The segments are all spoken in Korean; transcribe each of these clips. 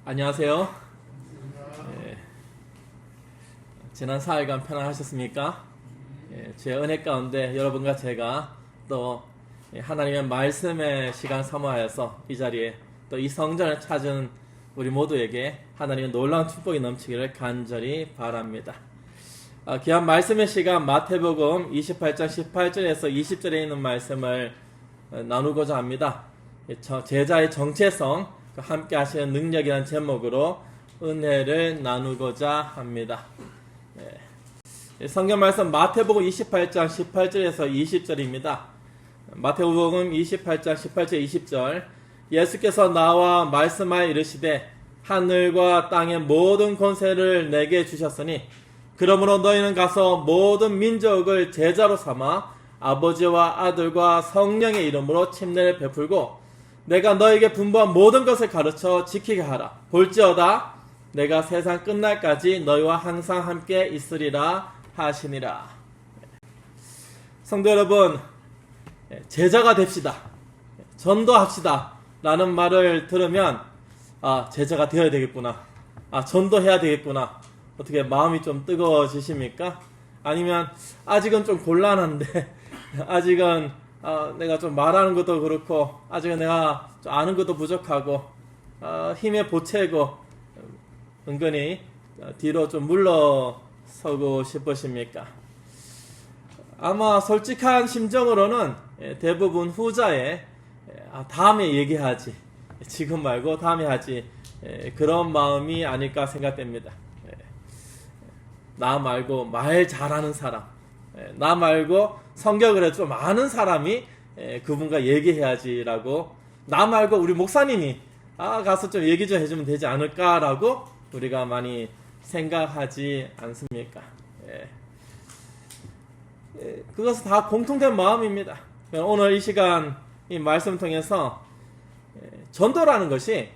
안녕하세요. 지난 4일간 편안하셨습니까? 제 은혜 가운데 여러분과 제가 또 하나님의 말씀의 시간 사모하여서 이 자리에 또 이 성전을 찾은 우리 모두에게 하나님의 놀라운 축복이 넘치기를 간절히 바랍니다. 귀한 말씀의 시간 마태복음 28장 18절에서 20절에 있는 말씀을 나누고자 합니다. 제자의 정체성, 함께 하시는 능력이라는 제목으로 은혜를 나누고자 합니다. 성경 말씀 마태복음 28장 18절에서 20절입니다. 마태복음 28장 18절 20절 예수께서 나와 말씀하여 이르시되 하늘과 땅의 모든 권세를 내게 주셨으니 그러므로 너희는 가서 모든 민족을 제자로 삼아 아버지와 아들과 성령의 이름으로 침례를 베풀고 내가 너에게 분부한 모든 것을 가르쳐 지키게 하라. 볼지어다 내가 세상 끝날까지 너희와 항상 함께 있으리라 하시니라. 성도 여러분, 제자가 됩시다, 전도합시다 라는 말을 들으면 제자가 되어야 되겠구나, 전도해야 되겠구나, 어떻게 마음이 좀 뜨거워지십니까? 아니면 아직은 좀 곤란한데 아직은 내가 좀 말하는 것도 그렇고 아직은 내가 좀 아는 것도 부족하고 힘에 보채고 은근히 뒤로 좀 물러서고 싶으십니까? 아마 솔직한 심정으로는 대부분 후자에 다음에 얘기하지, 지금 말고 다음에 하지, 그런 마음이 아닐까 생각됩니다. 나 말고 말 잘하는 사람, 나 말고 성경을 좀 아는 사람이 그분과 얘기해야지라고, 나 말고 우리 목사님이 가서 좀 얘기 좀 해주면 되지 않을까라고 우리가 많이 생각하지 않습니까? 그것은 다 공통된 마음입니다. 오늘 이 시간 이 말씀을 통해서 전도라는 것이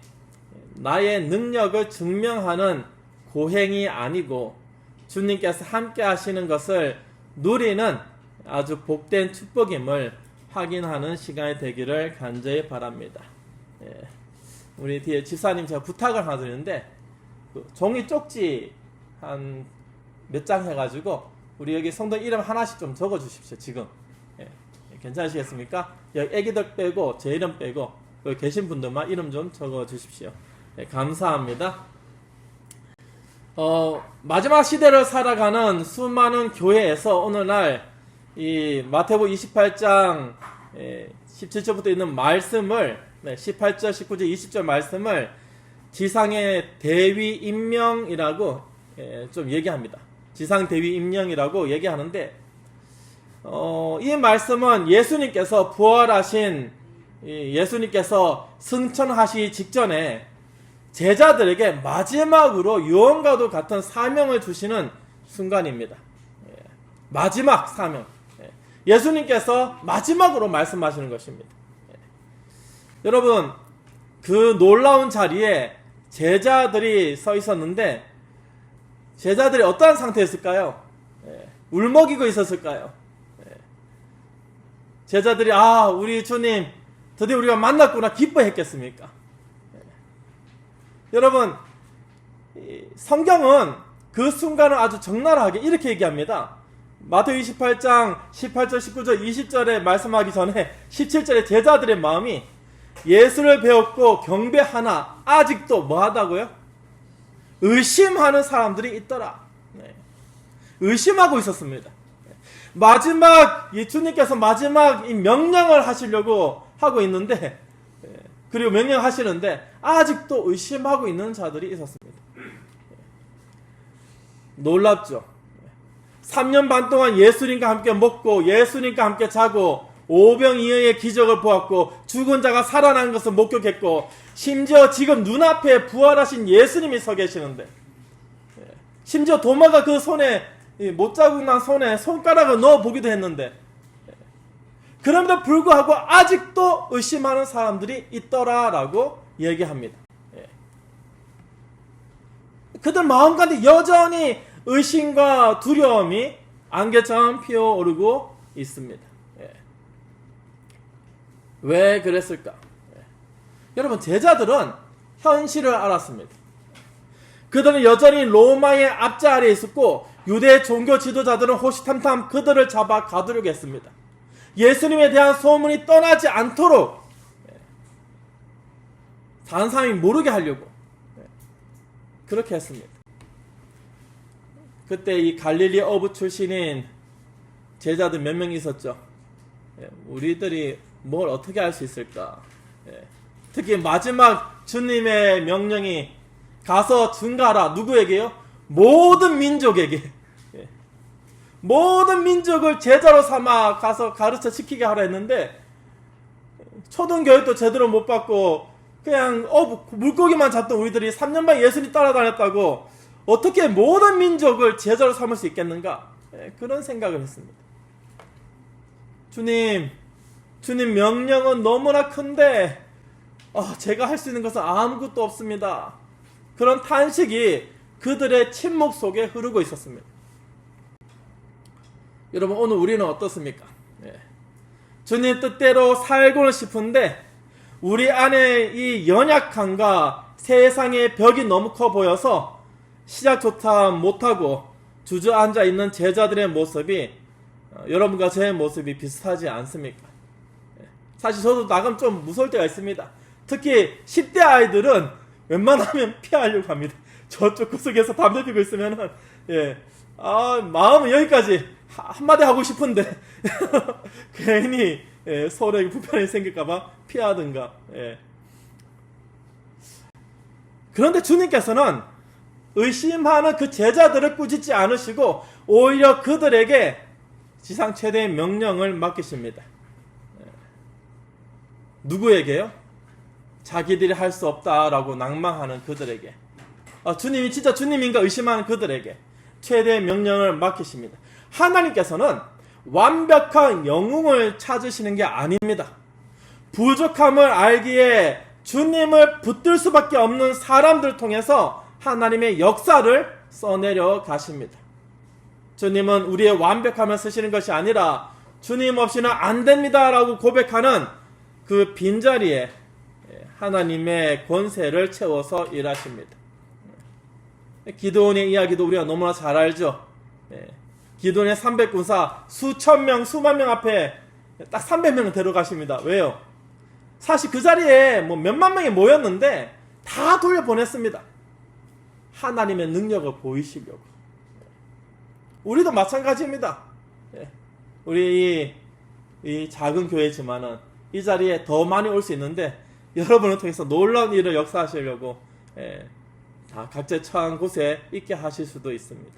나의 능력을 증명하는 고행이 아니고 주님께서 함께 하시는 것을 누리는 아주 복된 축복임을 확인하는 시간이 되기를 간절히 바랍니다. 우리 뒤에 집사님 제가 부탁을 하나 드리는데 종이 쪽지 한 몇 장 해가지고 우리 여기 성도 이름 하나씩 좀 적어 주십시오. 지금 괜찮으시겠습니까? 여기 애기들 빼고 제 이름 빼고 여기 계신 분들만 이름 좀 적어 주십시오. 감사합니다. 마지막 시대를 살아가는 수많은 교회에서 오늘날 이 마태복음 28장 17절부터 있는 말씀을 18절, 19절, 20절 말씀을 지상의 대위 임명이라고 좀 얘기합니다. 지상 대위 임명이라고 얘기하는데 이 말씀은 예수님께서 부활하신 예수님께서 승천하시기 직전에 제자들에게 마지막으로 유언과도 같은 사명을 주시는 순간입니다. 마지막 사명, 예수님께서 마지막으로 말씀하시는 것입니다. 여러분, 그 놀라운 자리에 제자들이 서 있었는데 제자들이 어떠한 상태였을까요? 울먹이고 있었을까요? 제자들이 우리 주님 드디어 우리가 만났구나 기뻐했겠습니까? 여러분, 성경은 그 순간을 아주 적나라하게 이렇게 얘기합니다. 마태복음 28장 18절, 19절, 20절에 말씀하기 전에 17절에 제자들의 마음이 예수를 배웠고 경배하나 아직도 뭐 하다고요? 의심하는 사람들이 있더라. 의심하고 있었습니다. 마지막 예수님께서 마지막 이 명령을 하시려고 하고 있는데, 그리고 명령하시는데 아직도 의심하고 있는 자들이 있었습니다. 놀랍죠? 3년 반 동안 예수님과 함께 먹고 예수님과 함께 자고 오병이어의 기적을 보았고 죽은 자가 살아난 것을 목격했고 심지어 지금 눈앞에 부활하신 예수님이 서 계시는데, 심지어 도마가 그 손에 못자국 난 손에 손가락을 넣어보기도 했는데 그럼에도 불구하고 아직도 의심하는 사람들이 있더라라고 얘기합니다. 그들 마음 가운데 여전히 의심과 두려움이 안개처럼 피어오르고 있습니다. 왜 그랬을까? 여러분, 제자들은 현실을 알았습니다. 그들은 여전히 로마의 압제 아래에 있었고 유대 종교 지도자들은 호시탐탐 그들을 잡아 가두려고 했습니다. 예수님에 대한 소문이 떠나지 않도록 다른 사람이 모르게 하려고 그렇게 했습니다. 그때 이 갈릴리 어부 출신인 제자들 몇 명 있었죠. 우리들이 뭘 어떻게 할 수 있을까. 특히 마지막 주님의 명령이 가서 증가하라. 누구에게요? 모든 민족에게. 모든 민족을 제자로 삼아 가서 가르쳐 지키게 하라 했는데 초등교육도 제대로 못 받고 그냥 물고기만 잡던 우리들이 3년 만에 예수님 따라다녔다고 어떻게 모든 민족을 제자로 삼을 수 있겠는가? 그런 생각을 했습니다. 주님 명령은 너무나 큰데 제가 할 수 있는 것은 아무것도 없습니다. 그런 탄식이 그들의 침묵 속에 흐르고 있었습니다. 여러분, 오늘 우리는 어떻습니까? 주님 뜻대로 살고는 싶은데 우리 안에 이 연약함과 세상의 벽이 너무 커 보여서 시작조차 못하고 주저앉아 있는 제자들의 모습이 여러분과 제 모습이 비슷하지 않습니까? 사실 저도 나름 좀 무서울 때가 있습니다. 특히 10대 아이들은 웬만하면 피하려고 합니다. 저쪽 구석에서 담배 피고 있으면은 마음은 여기까지 한마디 하고 싶은데 괜히 서로에게 불편이 생길까봐 피하든가. 그런데 주님께서는 의심하는 그 제자들을 꾸짖지 않으시고 오히려 그들에게 지상 최대의 명령을 맡기십니다. 누구에게요? 자기들이 할 수 없다라고 낭망하는 그들에게. 주님이 진짜 주님인가 의심하는 그들에게 최대의 명령을 맡기십니다. 하나님께서는 완벽한 영웅을 찾으시는 게 아닙니다. 부족함을 알기에 주님을 붙들 수밖에 없는 사람들을 통해서 하나님의 역사를 써내려 가십니다. 주님은 우리의 완벽함을 쓰시는 것이 아니라 주님 없이는 안 됩니다 라고 고백하는 그 빈자리에 하나님의 권세를 채워서 일하십니다. 기드온의 이야기도 우리가 너무나 잘 알죠. 기드온의 300군사 수천 명, 수만 명 앞에 딱 300명을 데려가십니다. 왜요? 사실 그 자리에 몇만 명이 모였는데 다 돌려보냈습니다. 하나님의 능력을 보이시려고. 우리도 마찬가지입니다. 우리 이 작은 교회지만은 이 자리에 더 많이 올 수 있는데 여러분을 통해서 놀라운 일을 역사하시려고 다 각자 처한 곳에 있게 하실 수도 있습니다.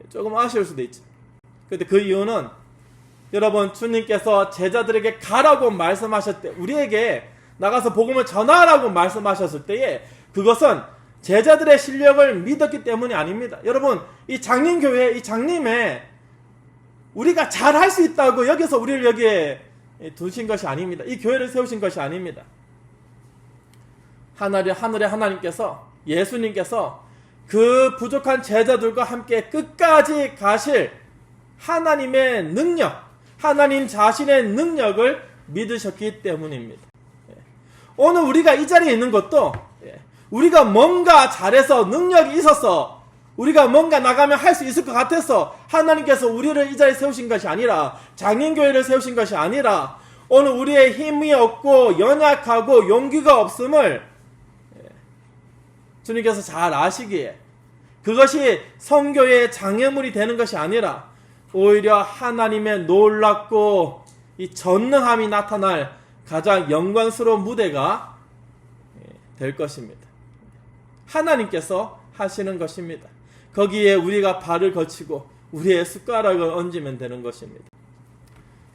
조금 아쉬울 수도 있죠. 그런데 그 이유는 여러분, 주님께서 제자들에게 가라고 말씀하셨을 때, 우리에게 나가서 복음을 전하라고 말씀하셨을 때에 그것은 제자들의 실력을 믿었기 때문이 아닙니다. 여러분, 이 장님교회, 이 장님에 우리가 잘할 수 있다고 여기서 우리를 여기에 두신 것이 아닙니다. 이 교회를 세우신 것이 아닙니다. 하늘의 하나님께서, 예수님께서 그 부족한 제자들과 함께 끝까지 가실 하나님의 능력, 하나님 자신의 능력을 믿으셨기 때문입니다. 오늘 우리가 이 자리에 있는 것도 우리가 뭔가 잘해서 능력이 있어서 우리가 뭔가 나가면 할 수 있을 것 같아서 하나님께서 우리를 이 자리에 세우신 것이 아니라, 장인교회를 세우신 것이 아니라, 오늘 우리의 힘이 없고 연약하고 용기가 없음을 주님께서 잘 아시기에 그것이 성교의 장애물이 되는 것이 아니라 오히려 하나님의 놀랍고 이 전능함이 나타날 가장 영광스러운 무대가 될 것입니다. 하나님께서 하시는 것입니다. 거기에 우리가 발을 거치고 우리의 숟가락을 얹으면 되는 것입니다.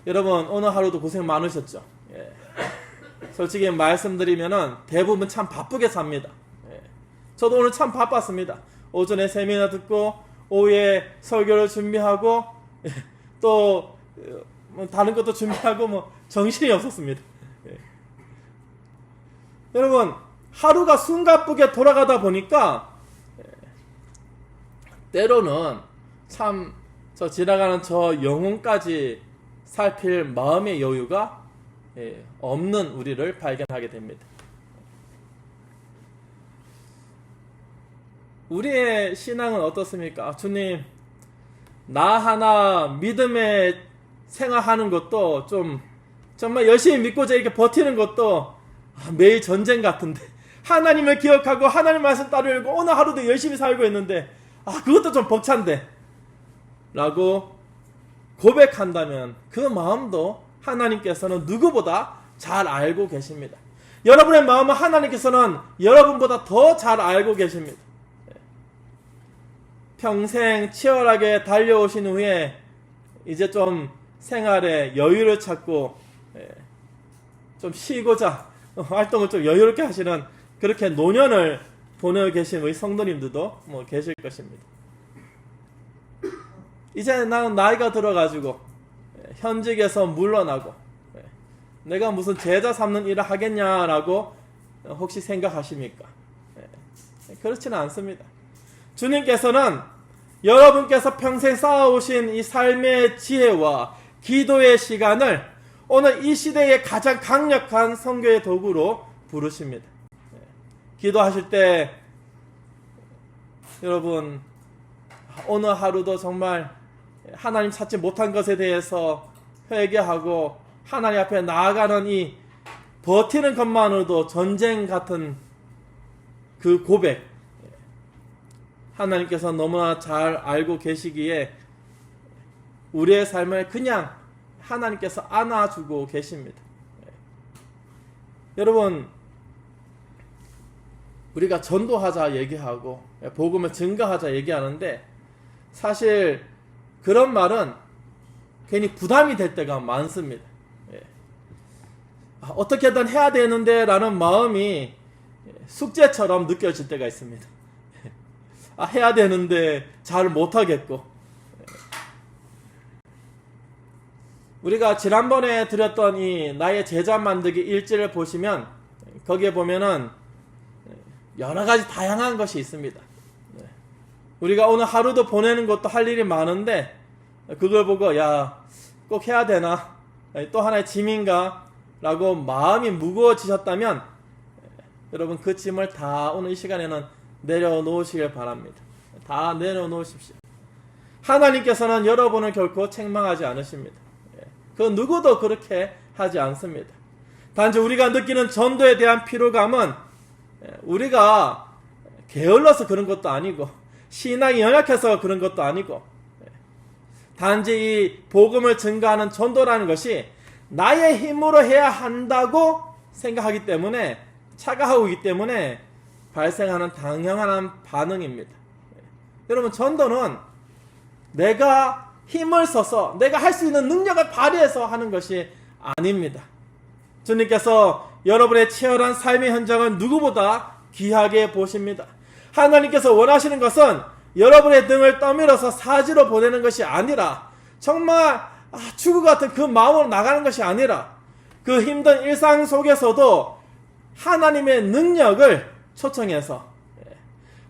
여러분, 오늘 하루도 고생 많으셨죠? 솔직히 말씀드리면은 대부분 참 바쁘게 삽니다. 저도 오늘 참 바빴습니다. 오전에 세미나 듣고 오후에 설교를 준비하고 또 다른 것도 준비하고 정신이 없었습니다. 여러분, 하루가 숨가쁘게 돌아가다 보니까 때로는 참 저 지나가는 저 영혼까지 살필 마음의 여유가 없는 우리를 발견하게 됩니다. 우리의 신앙은 어떻습니까? 주님, 나 하나 믿음의 생활하는 것도 좀 정말 열심히 믿고자 이렇게 버티는 것도 매일 전쟁 같은데, 하나님을 기억하고 하나님 말씀 따르려고 오늘 하루도 열심히 살고 있는데 그것도 좀 벅찬데 라고 고백한다면 그 마음도 하나님께서는 누구보다 잘 알고 계십니다. 여러분의 마음은 하나님께서는 여러분보다 더 잘 알고 계십니다. 평생 치열하게 달려오신 후에 이제 좀 생활에 여유를 찾고 좀 쉬고자 활동을 좀 여유롭게 하시는 그렇게 노년을 보내고 계신 우리 성도님들도 계실 것입니다. 이제 나는 나이가 들어가지고 현직에서 물러나고 내가 무슨 제자 삼는 일을 하겠냐라고 혹시 생각하십니까? 그렇지는 않습니다. 주님께서는 여러분께서 평생 쌓아오신 이 삶의 지혜와 기도의 시간을 오늘 이 시대의 가장 강력한 선교의 도구로 부르십니다. 기도하실 때 여러분 오늘 하루도 정말 하나님 찾지 못한 것에 대해서 회개하고 하나님 앞에 나아가는 이 버티는 것만으로도 전쟁 같은 그 고백, 하나님께서 너무나 잘 알고 계시기에 우리의 삶을 그냥 하나님께서 안아주고 계십니다. 여러분, 우리가 전도하자 얘기하고 복음을 증거하자 얘기하는데 사실 그런 말은 괜히 부담이 될 때가 많습니다. 어떻게든 해야 되는데 라는 마음이 숙제처럼 느껴질 때가 있습니다. 해야 되는데 잘 못하겠고. 우리가 지난번에 드렸던 이 나의 제자 만들기 일지를 보시면 거기에 보면은 여러 가지 다양한 것이 있습니다. 우리가 오늘 하루도 보내는 것도 할 일이 많은데 그걸 보고 꼭 해야 되나? 또 하나의 짐인가? 라고 마음이 무거워지셨다면 여러분 그 짐을 다 오늘 이 시간에는 내려놓으시길 바랍니다. 다 내려놓으십시오. 하나님께서는 여러분을 결코 책망하지 않으십니다. 그 누구도 그렇게 하지 않습니다. 단지 우리가 느끼는 전도에 대한 피로감은 우리가 게을러서 그런 것도 아니고 신앙이 연약해서 그런 것도 아니고 단지 이 복음을 증거하는 전도라는 것이 나의 힘으로 해야 한다고 생각하기 때문에 착각하고 있기 때문에 발생하는 당연한 반응입니다. 여러분, 전도는 내가 힘을 써서 내가 할 수 있는 능력을 발휘해서 하는 것이 아닙니다. 주님께서 여러분의 치열한 삶의 현장을 누구보다 귀하게 보십니다. 하나님께서 원하시는 것은 여러분의 등을 떠밀어서 사지로 보내는 것이 아니라 정말 죽을 것 같은 그 마음으로 나가는 것이 아니라 그 힘든 일상 속에서도 하나님의 능력을 초청해서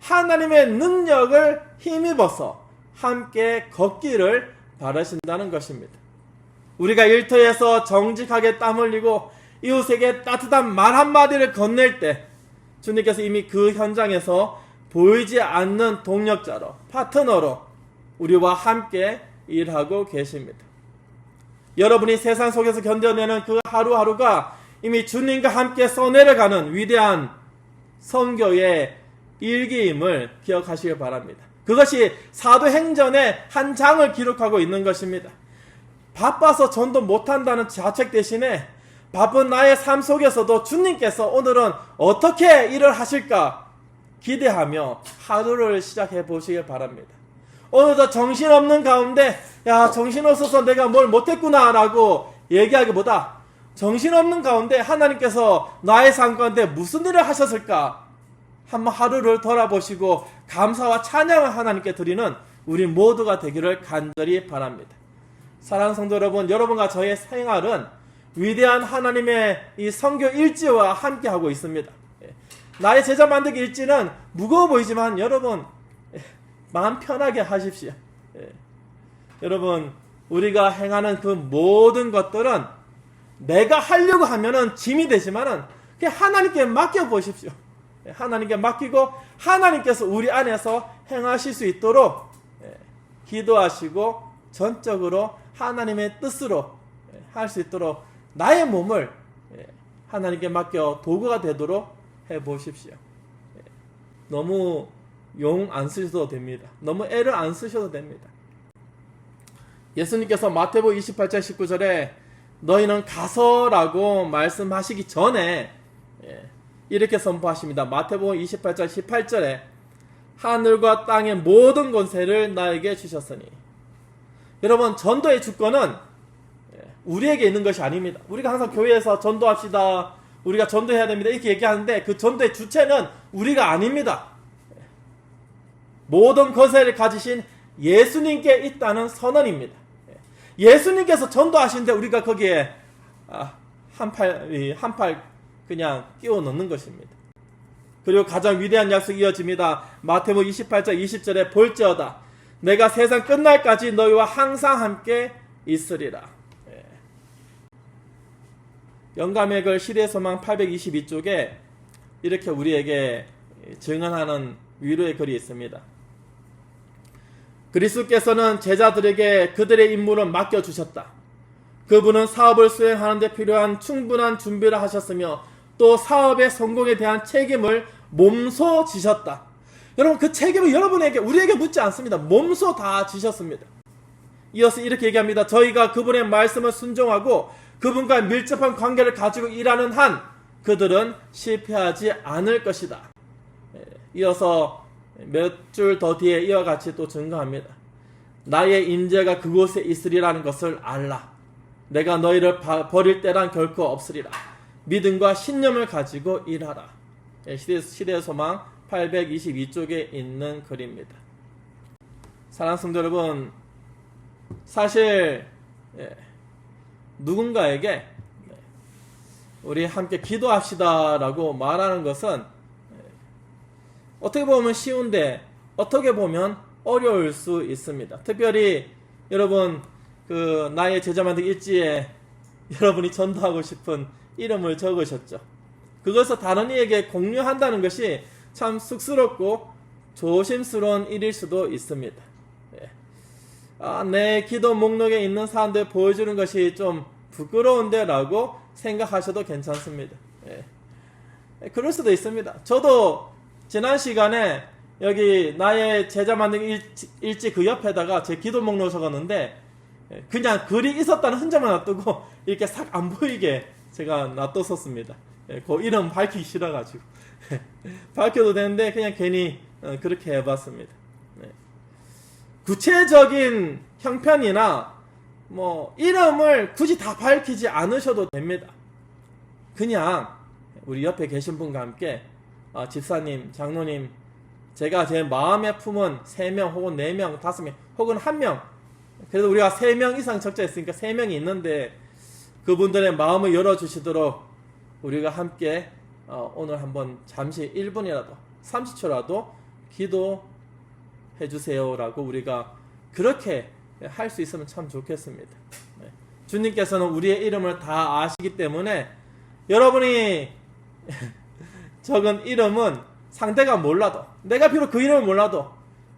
하나님의 능력을 힘입어서 함께 걷기를 바라신다는 것입니다. 우리가 일터에서 정직하게 땀 흘리고 이웃에게 따뜻한 말 한마디를 건넬 때 주님께서 이미 그 현장에서 보이지 않는 동력자로, 파트너로 우리와 함께 일하고 계십니다. 여러분이 세상 속에서 견뎌내는 그 하루하루가 이미 주님과 함께 써내려가는 위대한 선교의 일기임을 기억하시길 바랍니다. 그것이 사도행전의 한 장을 기록하고 있는 것입니다. 바빠서 전도 못한다는 자책 대신에 바쁜 나의 삶 속에서도 주님께서 오늘은 어떻게 일을 하실까 기대하며 하루를 시작해 보시길 바랍니다. 오늘도 정신없는 가운데 정신없어서 내가 뭘 못했구나 라고 얘기하기보다 정신없는 가운데 하나님께서 나의 삶 가운데 무슨 일을 하셨을까 한번 하루를 돌아보시고 감사와 찬양을 하나님께 드리는 우리 모두가 되기를 간절히 바랍니다. 사랑하는 성도 여러분, 여러분과 저의 생활은 위대한 하나님의 이 선교 일지와 함께하고 있습니다. 나의 제자 만들기 일지는 무거워 보이지만 여러분 마음 편하게 하십시오. 여러분, 우리가 행하는 그 모든 것들은 내가 하려고 하면은 짐이 되지만은 그냥 하나님께 맡겨보십시오. 하나님께 맡기고 하나님께서 우리 안에서 행하실 수 있도록 기도하시고 전적으로 하나님의 뜻으로 할 수 있도록 나의 몸을 하나님께 맡겨 도구가 되도록 해보십시오. 너무 용 안 쓰셔도 됩니다. 너무 애를 안 쓰셔도 됩니다. 예수님께서 마태복음 28장 19절에 너희는 가서라고 말씀하시기 전에 이렇게 선포하십니다. 마태복음 28장 18절에 하늘과 땅의 모든 권세를 나에게 주셨으니. 여러분, 전도의 주권은 우리에게 있는 것이 아닙니다. 우리가 항상 교회에서 전도합시다, 우리가 전도해야 됩니다, 이렇게 얘기하는데 그 전도의 주체는 우리가 아닙니다. 모든 권세를 가지신 예수님께 있다는 선언입니다. 예수님께서 전도하시는데 우리가 거기에 한 팔 그냥 끼워 넣는 것입니다. 그리고 가장 위대한 약속이 이어집니다. 마태복음 28장 20절에 볼지어다 내가 세상 끝날까지 너희와 항상 함께 있으리라. 영감의 글 시대의 소망 822쪽에 이렇게 우리에게 증언하는 위로의 글이 있습니다. 그리스도께서는 제자들에게 그들의 임무를 맡겨주셨다. 그분은 사업을 수행하는 데 필요한 충분한 준비를 하셨으며 또 사업의 성공에 대한 책임을 몸소 지셨다. 여러분, 그 책임을 여러분에게, 우리에게 묻지 않습니다. 몸소 다 지셨습니다. 이어서 이렇게 얘기합니다. 저희가 그분의 말씀을 순종하고 그분과 밀접한 관계를 가지고 일하는 한 그들은 실패하지 않을 것이다. 이어서 몇 줄 더 뒤에 이와 같이 또 증거합니다. 나의 인재가 그곳에 있으리라는 것을 알라. 내가 너희를 버릴 때란 결코 없으리라. 믿음과 신념을 가지고 일하라. 시대의 소망 822쪽에 있는 글입니다. 사랑하는 성도 여러분, 사실 누군가에게 우리 함께 기도합시다 라고 말하는 것은 어떻게 보면 쉬운데 어떻게 보면 어려울 수 있습니다. 특별히 여러분, 그 나의 제자 만들기 일지에 여러분이 전도하고 싶은 이름을 적으셨죠. 그것을 다른 이에게 공유한다는 것이 참 쑥스럽고 조심스러운 일일 수도 있습니다. 내 기도 목록에 있는 사람들 보여주는 것이 좀 부끄러운데 라고 생각하셔도 괜찮습니다. 그럴 수도 있습니다. 저도 지난 시간에 여기 나의 제자 만들기 일지 그 옆에다가 제 기도 목록을 적었는데 그냥 글이 있었다는 흔적만 놔두고 이렇게 싹 안 보이게 제가 놔뒀었습니다. 그 이름 밝히기 싫어가지고 밝혀도 되는데 그냥 괜히 그렇게 해봤습니다. 구체적인 형편이나 뭐 이름을 굳이 다 밝히지 않으셔도 됩니다. 그냥 우리 옆에 계신 분과 함께 집사님, 장로님, 제가 제 마음에 품은 3명 혹은 4명, 5명 혹은 1명, 그래도 우리가 3명 이상 적자 있으니까 3명이 있는데 그분들의 마음을 열어주시도록 우리가 함께 오늘 한번 잠시 1분이라도 30초라도 기도해 주세요라고 우리가 그렇게 할 수 있으면 참 좋겠습니다. 주님께서는 우리의 이름을 다 아시기 때문에 여러분이 적은 이름은 상대가 몰라도, 내가 비록 그 이름을 몰라도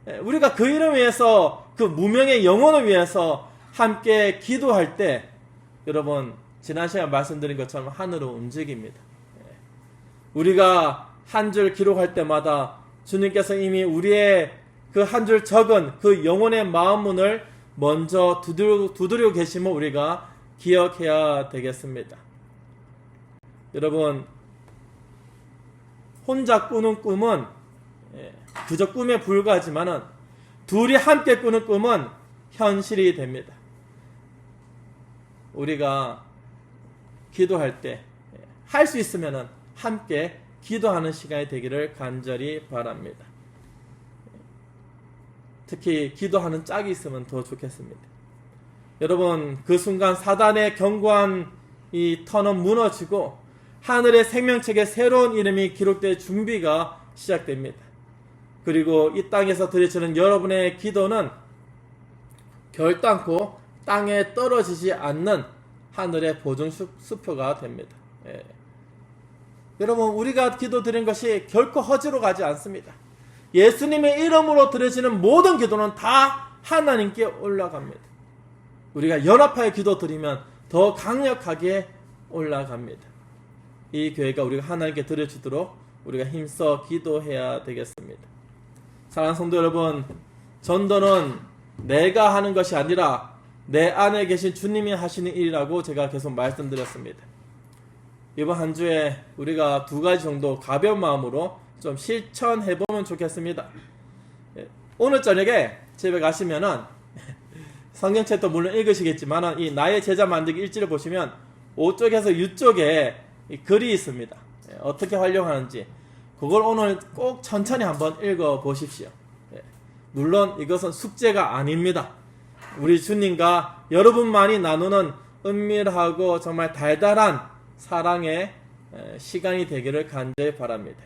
우리가 그 이름 위해서, 그 무명의 영혼을 위해서 함께 기도할 때 여러분, 지난 시간에 말씀드린 것처럼 하늘은 움직입니다. 우리가 한 줄 기록할 때마다 주님께서 이미 우리의 그 한 줄 적은 그 영혼의 마음문을 먼저 두드리고 계심을 우리가 기억해야 되겠습니다. 여러분, 혼자 꾸는 꿈은 그저 꿈에 불과하지만은 둘이 함께 꾸는 꿈은 현실이 됩니다. 우리가 기도할 때 할 수 있으면은 함께 기도하는 시간이 되기를 간절히 바랍니다. 특히 기도하는 짝이 있으면 더 좋겠습니다. 여러분, 그 순간 사단의 견고한 이 터는 무너지고 하늘의 생명책에 새로운 이름이 기록될 준비가 시작됩니다. 그리고 이 땅에서 드려지는 여러분의 기도는 결단코 땅에 떨어지지 않는 하늘의 보증 수표가 됩니다. 여러분, 우리가 기도 드린 것이 결코 허지로 가지 않습니다. 예수님의 이름으로 드려지는 모든 기도는 다 하나님께 올라갑니다. 우리가 연합하여 기도 드리면 더 강력하게 올라갑니다. 이 교회가 우리가 하나님께 드려지도록 우리가 힘써 기도해야 되겠습니다. 사랑하는 성도 여러분, 전도는 내가 하는 것이 아니라 내 안에 계신 주님이 하시는 일이라고 제가 계속 말씀드렸습니다. 이번 한 주에 우리가 2가지 정도 가벼운 마음으로 좀 실천해보면 좋겠습니다. 오늘 저녁에 집에 가시면은 성경책도 물론 읽으시겠지만 이 나의 제자 만들기 일지를 보시면 5쪽에서 6쪽에 글이 있습니다. 어떻게 활용하는지 그걸 오늘 꼭 천천히 한번 읽어보십시오. 물론 이것은 숙제가 아닙니다. 우리 주님과 여러분만이 나누는 은밀하고 정말 달달한 사랑의 시간이 되기를 간절히 바랍니다.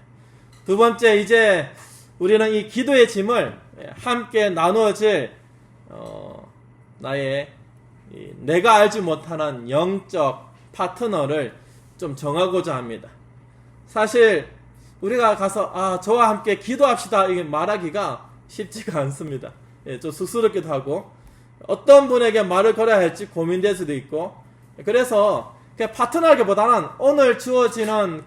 두 번째, 이제 우리는 이 기도의 짐을 함께 나누어질 나의 내가 알지 못하는 영적 파트너를 좀 정하고자 합니다. 사실 우리가 가서 저와 함께 기도합시다 이게 말하기가 쉽지가 않습니다. 좀 쑥스럽기도 하고 어떤 분에게 말을 걸어야 할지 고민될 수도 있고, 그래서 그냥 파트너하기보다는 오늘 주어지는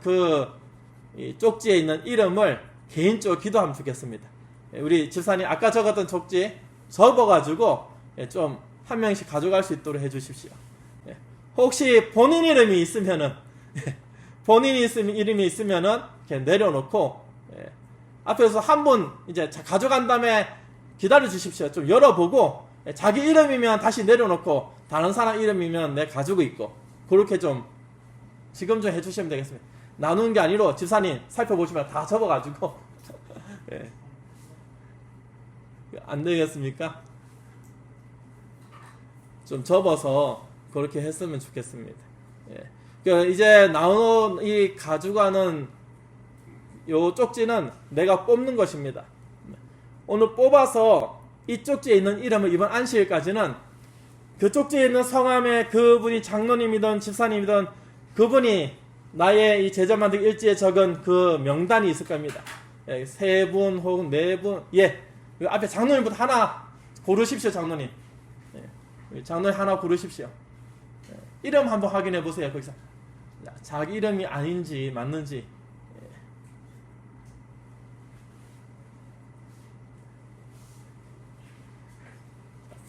이 쪽지에 있는 이름을 개인적으로 기도하면 좋겠습니다. 우리 집사님 아까 적었던 쪽지 접어가지고 좀 한 명씩 가져갈 수 있도록 해주십시오. 혹시 본인 이름이 있으면은 이름이 있으면은 이렇게 내려놓고 앞에서 한 분 이제 가져간 다음에 기다려 주십시오. 좀 열어보고 자기 이름이면 다시 내려놓고 다른 사람 이름이면 내 가지고 있고 그렇게 좀 지금 좀 해주시면 되겠습니다. 나누는 게 아니라 집사님 살펴보시면 다 접어가지고 안 되겠습니까? 좀 접어서 그렇게 했으면 좋겠습니다. 이제 나오는 이 가져가는 요 쪽지는 내가 뽑는 것입니다. 오늘 뽑아서 이 쪽지에 있는 이름을 이번 안식일까지는 그 쪽지에 있는 성함에 그분이 장로님이든 집사님이든 그분이 나의 이 제자 만들기 일지에 적은 그 명단이 있을 겁니다. 3분 혹은 4분, 앞에 장로님부터 하나 고르십시오. 장로님 하나 고르십시오. 이름 한번 확인해 보세요. 거기서 자기 이름이 아닌지 맞는지.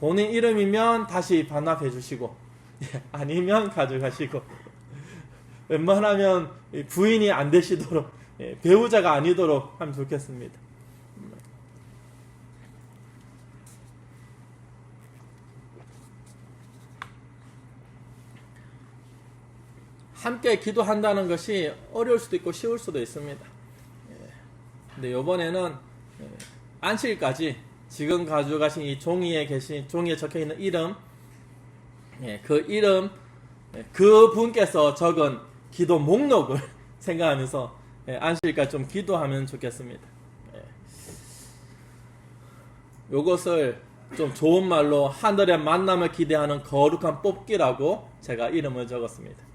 본인 이름이면 다시 반납해 주시고 아니면 가져가시고, 웬만하면 부인이 안 되시도록 배우자가 아니도록 하면 좋겠습니다. 함께 기도한다는 것이 어려울 수도 있고 쉬울 수도 있습니다. 근데 이번에는 안식일까지 지금 가져가신 이 종이에 적혀 있는 이름, 그 이름, 그 분께서 적은 기도 목록을 생각하면서 안식일까지 좀 기도하면 좋겠습니다. 요것을 좀 좋은 말로 하늘의 만남을 기대하는 거룩한 뽑기라고 제가 이름을 적었습니다.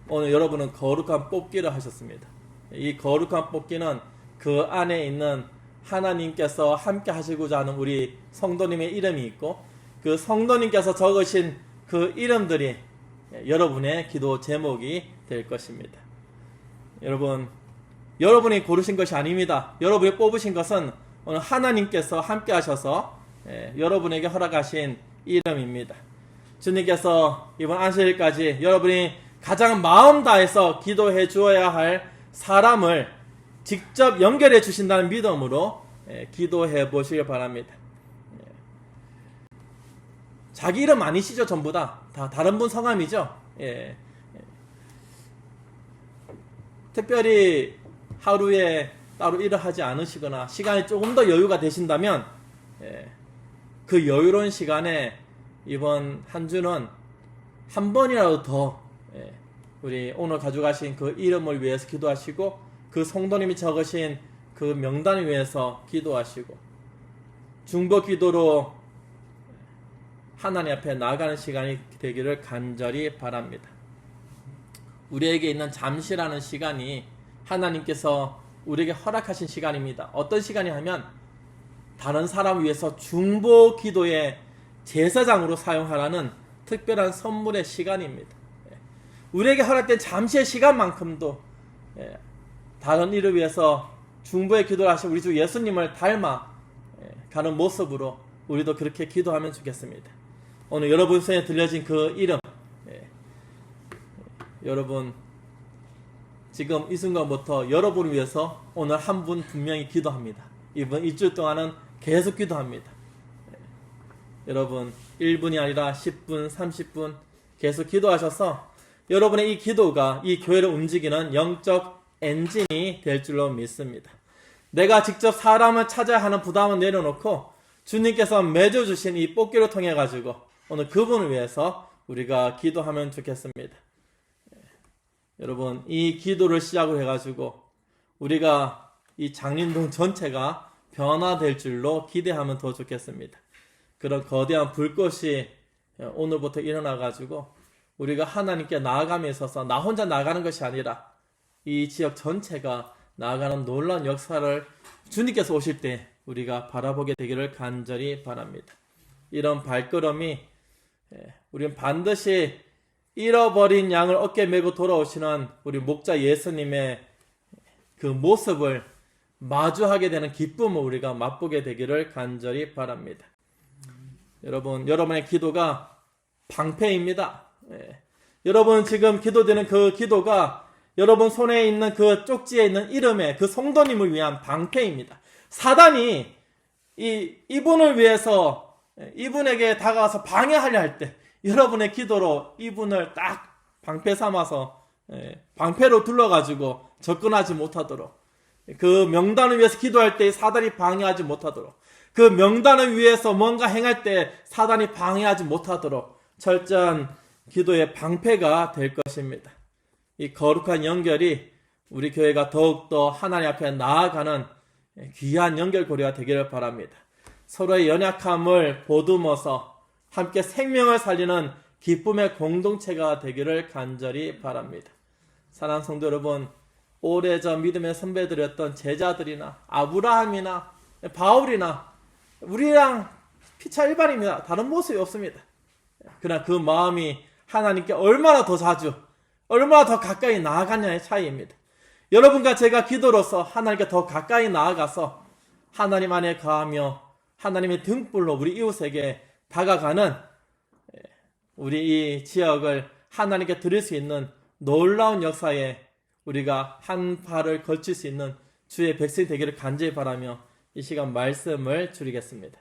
오늘 여러분은 거룩한 뽑기를 하셨습니다. 이 거룩한 뽑기는 그 안에 있는 하나님께서 함께 하시고자 하는 우리 성도님의 이름이 있고, 그 성도님께서 적으신 그 이름들이 여러분의 기도 제목이 될 것입니다. 여러분이 고르신 것이 아닙니다. 여러분이 뽑으신 것은 오늘 하나님께서 함께 하셔서 여러분에게 허락하신 이름입니다. 주님께서 이번 안식일까지 여러분이 가장 마음 다해서 기도해 주어야 할 사람을 직접 연결해 주신다는 믿음으로 기도해 보시길 바랍니다. 자기 이름 아니시죠? 전부 다 다른 분 성함이죠? 특별히 하루에 따로 일을 하지 않으시거나 시간이 조금 더 여유가 되신다면 그 여유로운 시간에 이번 한 주는 한 번이라도 더 우리 오늘 가져가신 그 이름을 위해서 기도하시고, 그 성도님이 적으신 그 명단을 위해서 기도하시고, 중보 기도로 하나님 앞에 나아가는 시간이 되기를 간절히 바랍니다. 우리에게 있는 잠시라는 시간이 하나님께서 우리에게 허락하신 시간입니다. 어떤 시간이 하면 다른 사람 위해서 중보 기도의 제사장으로 사용하라는 특별한 선물의 시간입니다. 우리에게 허락된 잠시의 시간만큼도 다른 이를 위해서 중보의 기도를 하신 우리 주 예수님을 닮아 가는 모습으로 우리도 그렇게 기도하면 좋겠습니다. 오늘 여러분 손에 들려진 그 이름, 여러분 지금 이 순간부터 여러분을 위해서 오늘 한 분 분명히 기도합니다. 이번 일주일 동안은 계속 기도합니다. 여러분 1분이 아니라 10분, 30분 계속 기도하셔서 여러분의 이 기도가 이 교회를 움직이는 영적 엔진이 될 줄로 믿습니다. 내가 직접 사람을 찾아야 하는 부담을 내려놓고 주님께서 맺어주신 이 뽑기를 통해 가지고 오늘 그분을 위해서 우리가 기도하면 좋겠습니다. 여러분 이 기도를 시작으로 해가지고 우리가 이 장림동 전체가 변화될 줄로 기대하면 더 좋겠습니다. 그런 거대한 불꽃이 오늘부터 일어나가지고 우리가 하나님께 나아감에 있어서 나 혼자 나가는 것이 아니라 이 지역 전체가 나아가는 놀라운 역사를 주님께서 오실 때 우리가 바라보게 되기를 간절히 바랍니다. 이런 발걸음이 우리는 반드시 잃어버린 양을 어깨에 메고 돌아오시는 우리 목자 예수님의 그 모습을 마주하게 되는 기쁨을 우리가 맛보게 되기를 간절히 바랍니다. 여러분, 여러분의 기도가 방패입니다. 여러분 지금 기도되는 그 기도가 여러분 손에 있는 그 쪽지에 있는 이름의 그 성도님을 위한 방패입니다. 사단이 이분을 위해서 이분에게 다가와서 방해하려 할 때 여러분의 기도로 이분을 딱 방패 삼아서 방패로 둘러가지고 접근하지 못하도록, 그 명단을 위해서 기도할 때 사단이 방해하지 못하도록, 그 명단을 위해서 뭔가 행할 때 사단이 방해하지 못하도록 철저한 기도의 방패가 될 것입니다. 이 거룩한 연결이 우리 교회가 더욱더 하나님 앞에 나아가는 귀한 연결고리가 되기를 바랍니다. 서로의 연약함을 보듬어서 함께 생명을 살리는 기쁨의 공동체가 되기를 간절히 바랍니다. 사랑하는 성도 여러분, 오래전 믿음의 선배들이었던 제자들이나 아브라함이나 바울이나 우리랑 피차 일반입니다. 다른 모습이 없습니다. 그러나 그 마음이 하나님께 얼마나 더 자주, 얼마나 더 가까이 나아가냐의 차이입니다. 여러분과 제가 기도로서 하나님께 더 가까이 나아가서 하나님 안에 거하며 하나님의 등불로 우리 이웃에게 다가가는 우리 이 지역을 하나님께 드릴 수 있는 놀라운 역사에 우리가 한 발을 걸칠 수 있는 주의 백성이 되기를 간절히 바라며 이 시간 말씀을 줄이겠습니다.